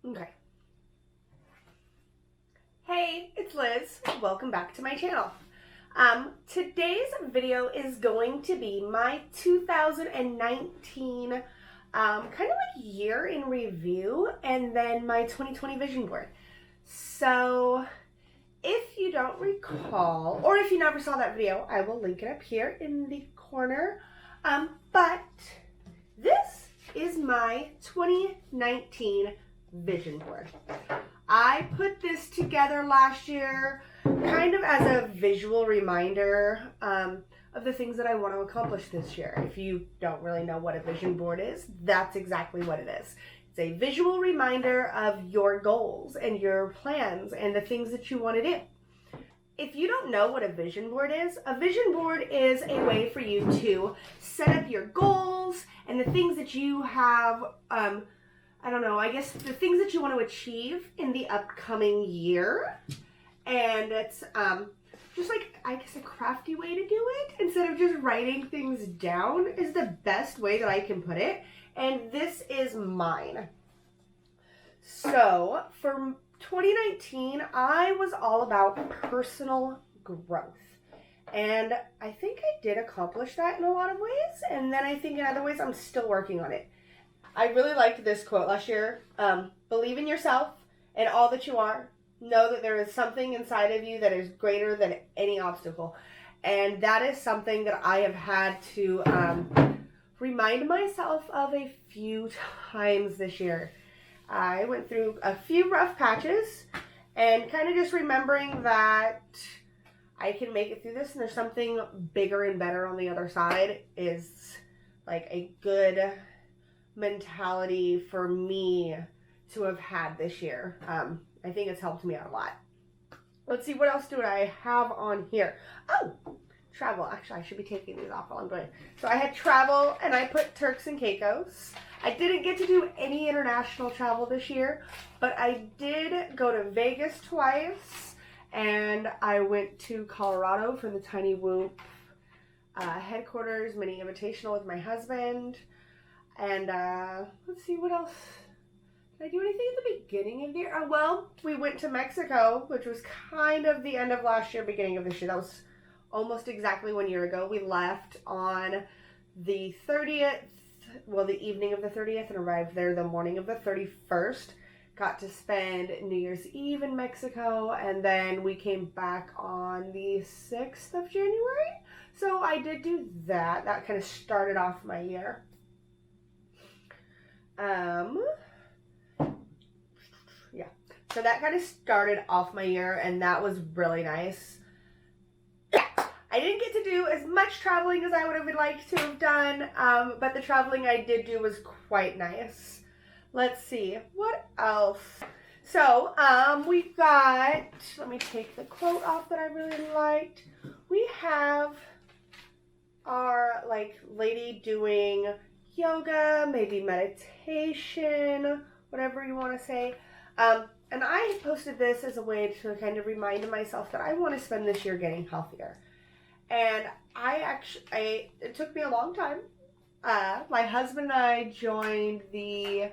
Okay. Hey, it's Liz. Welcome back to my channel. Today's video is going to be my 2019 kind of like year in review and then my 2020 vision board. So if you don't recall, or if you never saw that video, I will link it up here in the corner. But this is my 2019 vision board. I put this together last year kind of as a visual reminder of the things that I want to accomplish this year. If you don't really know what a vision board is, that's exactly what it is. It's a visual reminder of your goals and your plans and the things that you want to do. If you don't know what a vision board is a way for you to set up your goals and the things that you have, I guess the things that you want to achieve in the upcoming year. And it's just like, I guess, a crafty way to do it. Instead of just writing things down is the best way that I can put it. And this is mine. So for 2019, I was all about personal growth. And I think I did accomplish that in a lot of ways. And then I think in other ways, I'm still working on it. I really liked this quote last year. Believe in yourself and all that you are. Know that there is something inside of you that is greater than any obstacle. And that is something that I have had to remind myself of a few times this year. I went through a few rough patches and kind of just remembering that I can make it through this and there's something bigger and better on the other side is like a good mentality for me to have had this year. I think it's helped me out a lot. Let's see, what else do I have on here? Oh, travel. Actually, I should be taking these off while I'm doing. So I had travel and I put Turks and Caicos. I didn't get to do any international travel this year, but I did go to Vegas twice and I went to Colorado for the Tiny Whoop headquarters mini invitational with my husband. And let's see, what else? Did I do anything at the beginning of the year? Oh, well, we went to Mexico, which was kind of the end of last year, beginning of this year. That was almost exactly 1 year ago. We left on the 30th, well, the evening of the 30th, and arrived there the morning of the 31st. Got to spend New Year's Eve in Mexico, and then we came back on the 6th of January. So I did do that. That kind of started off my year. Yeah, so that kind of started off my year and that was really nice. I didn't get to do as much traveling as I would have liked to have done, but the traveling I did do was quite nice. Let's see, what else? So, we got, let me take the quote off that I really liked. We have our, lady doing yoga, maybe meditation, whatever you want to say. And I posted this as a way to kind of remind myself that I want to spend this year getting healthier. And it took me a long time. My husband and I joined the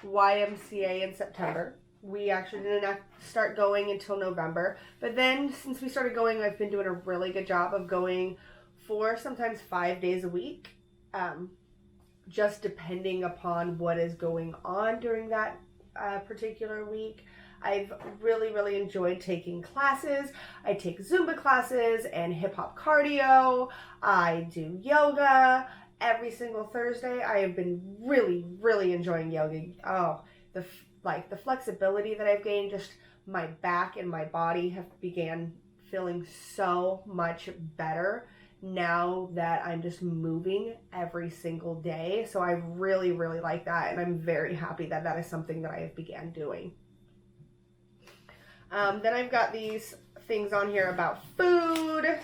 YMCA in September. We actually didn't start going until November. But then since we started going, I've been doing a really good job of going 4, sometimes 5 days a week. Just depending upon what is going on during that particular week. I've really enjoyed taking classes. I take Zumba classes and hip hop cardio. I do yoga every single Thursday. I have been really enjoying yoga. Oh, the flexibility that I've gained, just my back and my body have began feeling so much better now that I'm just moving every single day. So I really like that, and I'm very happy that that is something that I have began doing. Then I've got these things on here about food,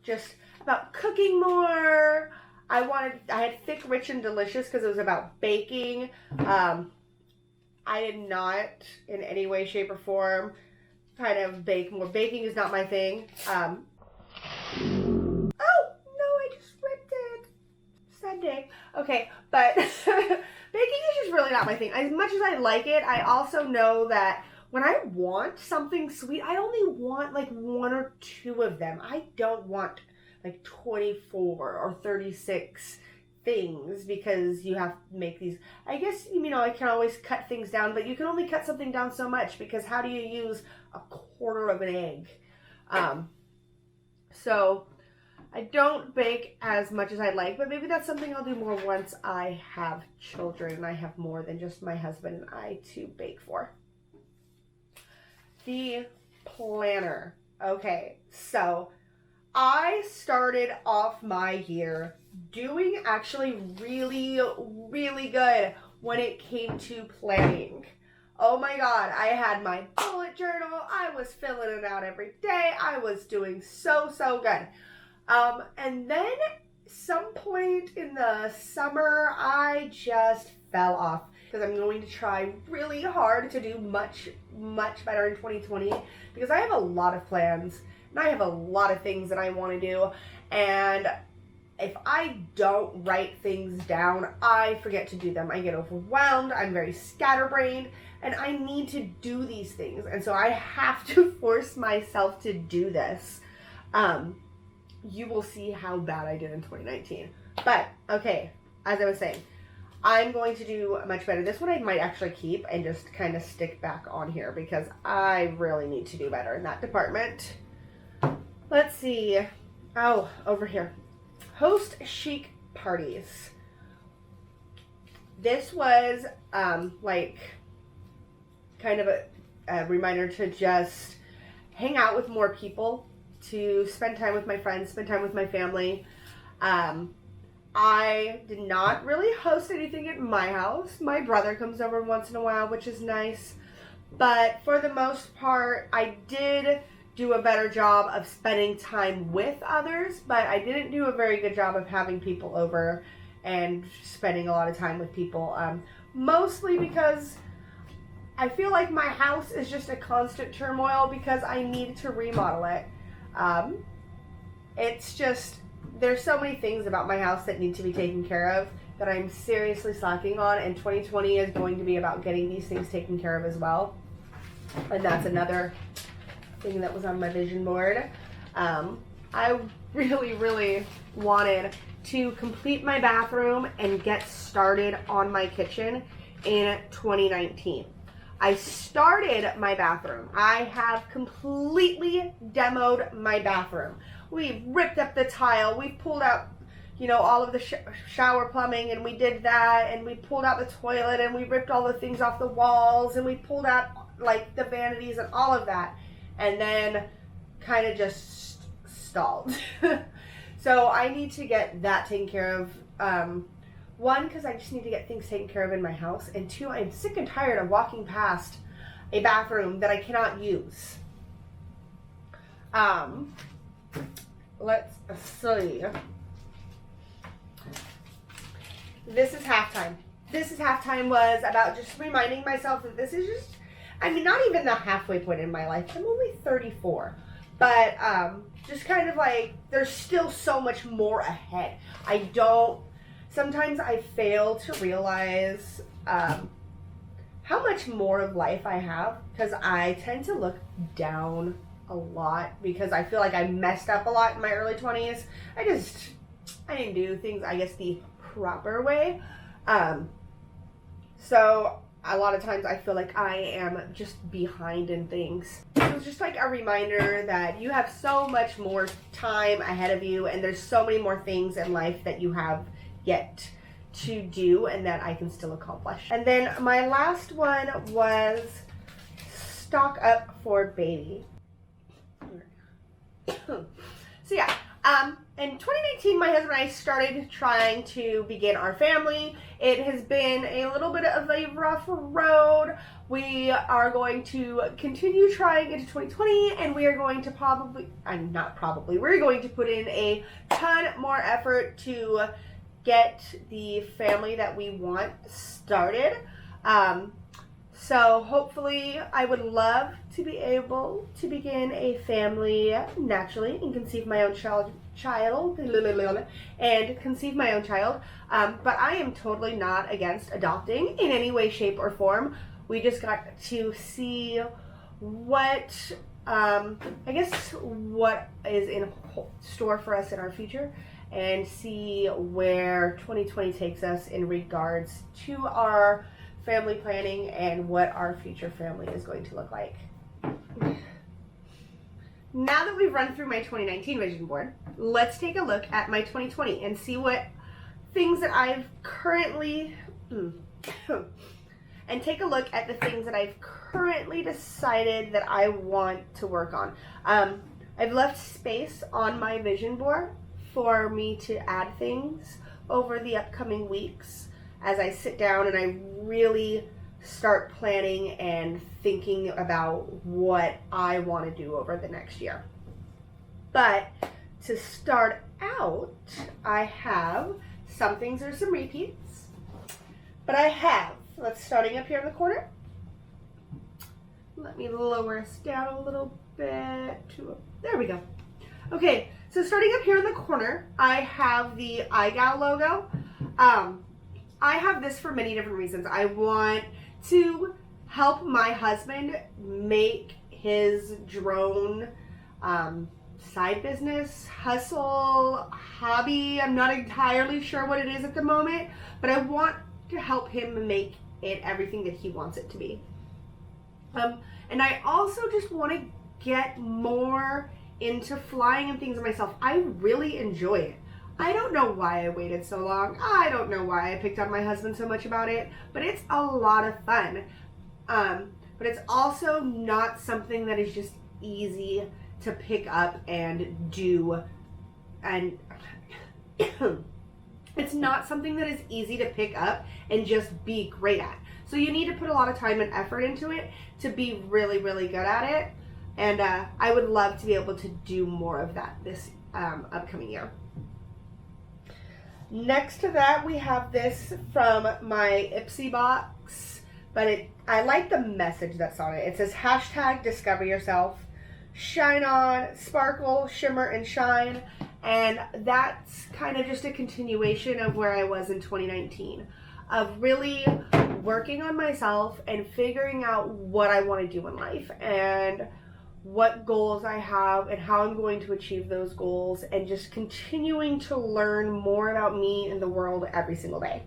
just about cooking more. I had thick, rich, and delicious because it was about baking. I did not in any way, shape, or form kind of bake more. Baking is not my thing. Sunday. Okay, but baking is just is really not my thing. As much as I like it, I also know that when I want something sweet, I only want like 1 or 2 of them. I don't want like 24 or 36 things because you have to make these. I guess, I can always cut things down, but you can only cut something down so much because how do you use a quarter of an egg? So I don't bake as much as I'd like, but maybe that's something I'll do more once I have children and I have more than just my husband and I to bake for. The planner. Okay, so I started off my year doing actually really, really good when it came to planning. Oh my God, I had my bullet journal. I was filling it out every day. I was doing so good. And then some point in the summer, I just fell off because I'm going to try really hard to do much better in 2020 because I have a lot of plans and I have a lot of things that I want to do. And if I don't write things down, I forget to do them. I get overwhelmed. I'm very scatterbrained and I need to do these things. And so I have to force myself to do this. You will see how bad I did in 2019. But, okay, as I was saying, I'm going to do much better. This one I might actually keep and just kind of stick back on here because I really need to do better in that department. Let's see. Oh, over here. Host chic parties. This was, like, kind of a reminder to just hang out with more people, to spend time with my friends, spend time with my family. I did not really host anything at my house. My brother comes over once in a while, which is nice. But for the most part, I did do a better job of spending time with others, but I didn't do a very good job of having people over and spending a lot of time with people. Mostly because I feel like my house is just a constant turmoil because I need to remodel it. It's just, there's so many things about my house that need to be taken care of that I'm seriously slacking on, and 2020 is going to be about getting these things taken care of as well. And that's another thing that was on my vision board. I really wanted to complete my bathroom and get started on my kitchen in 2019. I started my bathroom. I have completely demoed my bathroom. We ripped up the tile. We pulled out, all of the shower plumbing, and we did that, and we pulled out the toilet, and we ripped all the things off the walls, and we pulled out like the vanities and all of that, and then kind of just stalled. So I need to get that taken care of. One, because I just need to get things taken care of in my house. And 2, I'm sick and tired of walking past a bathroom that I cannot use. Let's see. This is halftime. Halftime was about just reminding myself that this is just, not even the halfway point in my life. I'm only 34. But just kind of like, there's still so much more ahead. Sometimes I fail to realize how much more of life I have because I tend to look down a lot because I feel like I messed up a lot in my early 20s. I didn't do things, I guess, the proper way. So a lot of times I feel like I am just behind in things. So it's just like a reminder that you have so much more time ahead of you and there's so many more things in life that you have yet to do and that I can still accomplish. And then my last one was stock up for baby. So yeah, in 2019, my husband and I started trying to begin our family. It has been a little bit of a rough road. We are going to continue trying into 2020, and we are going to we're going to put in a ton more effort to get the family that we want started. So hopefully I would love to be able to begin a family naturally and conceive my own child and conceive my own child. But I am totally not against adopting in any way, shape, or form. We just got to see what, what is in store for us in our future, and see where 2020 takes us in regards to our family planning and what our future family is going to look like. Now that we've run through my 2019 vision board, let's take a look at my 2020 and see what things that I've currently and take a look at the things that I've currently decided that I want to work on. I've left space on my vision board for me to add things over the upcoming weeks as I sit down and I really start planning and thinking about what I want to do over the next year. But to start out, I have some things are some repeats, but I have, let's starting up here in the corner. Let me lower us down a little bit to, there we go. Okay, so starting up here in the corner, I have the iGal logo. I have this for many different reasons. I want to help my husband make his drone side business, hustle, hobby. I'm not entirely sure what it is at the moment, but I want to help him make it everything that he wants it to be. And I also just want to get more into flying and things myself. I really enjoy it. I don't know why I waited so long. I don't know why I picked on my husband so much about it, but it's a lot of fun. But it's also not something that is just easy to pick up and do. And it's not something that is easy to pick up and just be great at. So you need to put a lot of time and effort into it to be really, really good at it. And I would love to be able to do more of that this upcoming year. Next to that, we have this from my Ipsy box, but I like the message that's on it. It says hashtag discover yourself, shine on, sparkle, shimmer, and shine. And that's kind of just a continuation of where I was in 2019, of really working on myself and figuring out what I want to do in life and what goals I have and how I'm going to achieve those goals, and just continuing to learn more about me and the world every single day.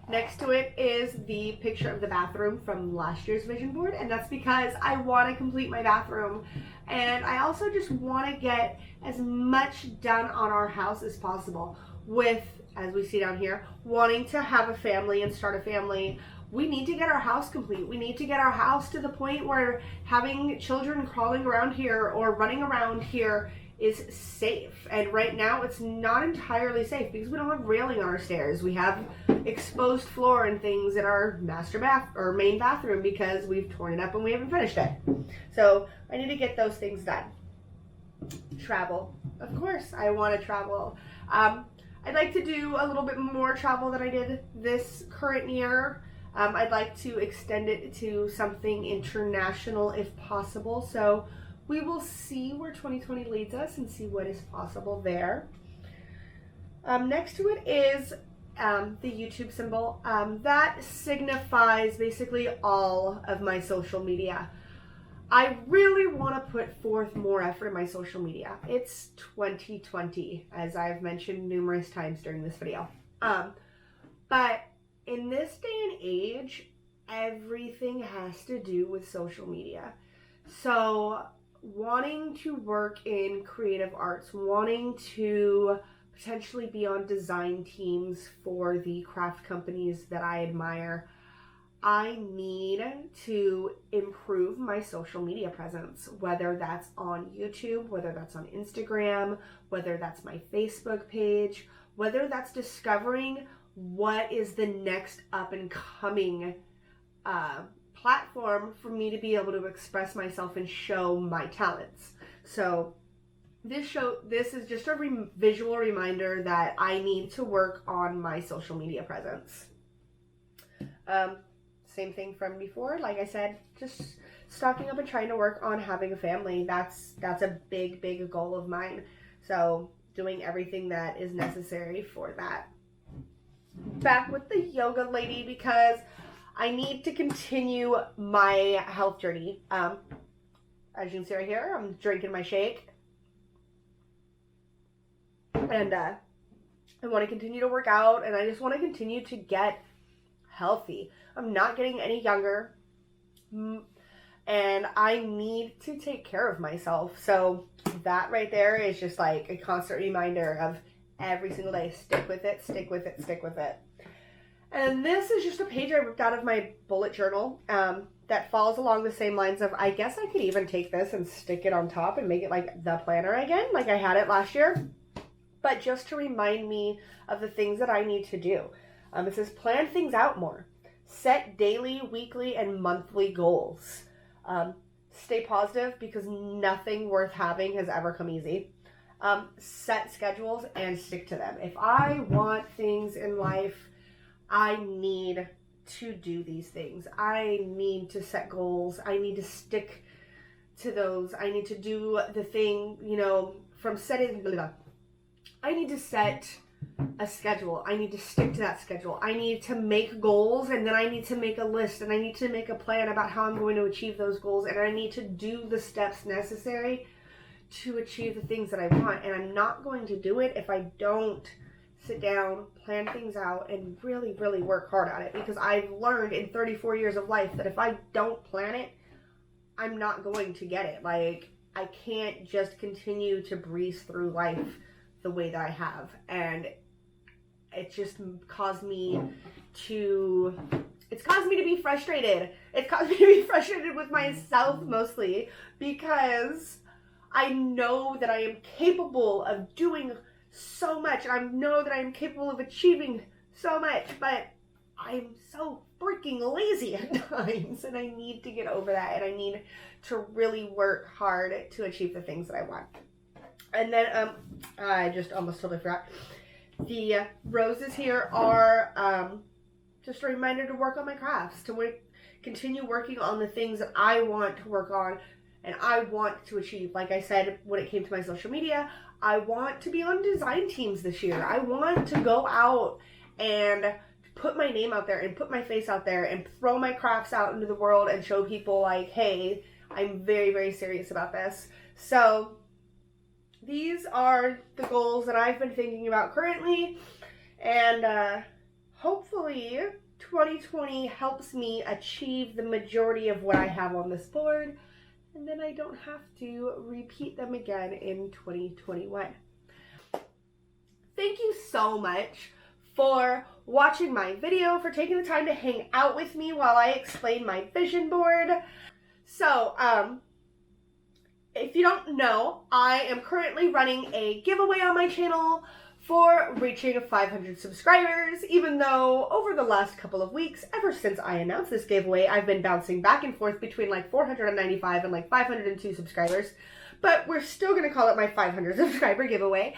Next to it is the picture of the bathroom from last year's vision board, and that's because I want to complete my bathroom, and I also just want to get as much done on our house as possible with, as we see down here, wanting to have a family and start a family. We need to get our house complete. We need to get our house to the point where having children crawling around here or running around here is safe. And right now it's not entirely safe because we don't have railing on our stairs. We have exposed floor and things in our master bath or main bathroom because we've torn it up and we haven't finished it. So I need to get those things done. Travel. Of course I want to travel. I'd like to do a little bit more travel than I did this current year. I'd like to extend it to something international if possible. So we will see where 2020 leads us and see what is possible there. Next to it is the YouTube symbol. That signifies basically all of my social media. I really want to put forth more effort in my social media. It's 2020, as I've mentioned numerous times during this video. But in this day and age, everything has to do with social media. So wanting to work in creative arts, wanting to potentially be on design teams for the craft companies that I admire, I need to improve my social media presence, whether that's on YouTube, whether that's on Instagram, whether that's my Facebook page, whether that's discovering what is the next up and coming platform for me to be able to express myself and show my talents. So this is just a visual reminder that I need to work on my social media presence. Same thing from before. Like I said, just stocking up and trying to work on having a family. That's a big goal of mine. So doing everything that is necessary for that. Back with the yoga lady because I need to continue my health journey. As you can see right here, I'm drinking my shake. And I want to continue to work out, and I just want to continue to get healthy. I'm not getting any younger, and I need to take care of myself. So that right there is just like a constant reminder of every single day, stick with it, stick with it, stick with it. And this is just a page I ripped out of my bullet journal that falls along the same lines of, I guess I could even take this and stick it on top and make it like the planner again, like I had it last year. But just to remind me of the things that I need to do. It says plan things out more. Set daily, weekly, and monthly goals. Stay positive because nothing worth having has ever come easy. Set schedules and stick to them. If I want things in life, I need to do these things. I need to set goals. I need to stick to those. I need to do the thing, from setting, I need to set a schedule. I need to stick to that schedule. I need to make goals, and then I need to make a list, and I need to make a plan about how I'm going to achieve those goals, and I need to do the steps necessary to achieve the things that I want. And I'm not going to do it if I don't sit down, plan things out, and really, really work hard at it, because I've learned in 34 years of life that if I don't plan it, I'm not going to get it. Like, I can't just continue to breeze through life the way that I have. And it just caused me to be frustrated. It caused me to be frustrated with myself mostly, because I know that I am capable of doing so much, and I know that I am capable of achieving so much, but I'm so freaking lazy at times, and I need to get over that, and I need to really work hard to achieve the things that I want. And then I just almost totally forgot. The roses here are just a reminder to work on my crafts, to continue working on the things that I want to work on and I want to achieve. Like I said, when it came to my social media, I want to be on design teams this year. I want to go out and put my name out there and put my face out there and throw my crafts out into the world and show people like, hey, I'm very, very serious about this. So these are the goals that I've been thinking about currently, and hopefully 2020 helps me achieve the majority of what I have on this board, and then I don't have to repeat them again in 2021. Thank you so much for watching my video, for taking the time to hang out with me while I explain my vision board. So, if you don't know, I am currently running a giveaway on my channel for reaching 500 subscribers, even though over the last couple of weeks, ever since I announced this giveaway, I've been bouncing back and forth between like 495 and like 502 subscribers, but we're still going to call it my 500 subscriber giveaway.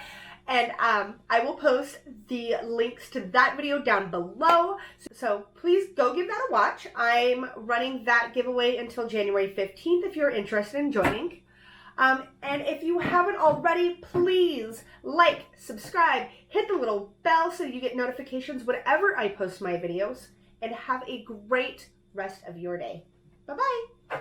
And I will post the links to that video down below. So please go give that a watch. I'm running that giveaway until January 15th if you're interested in joining. And if you haven't already, please like, subscribe, hit the little bell so you get notifications whenever I post my videos, and have a great rest of your day. Bye-bye.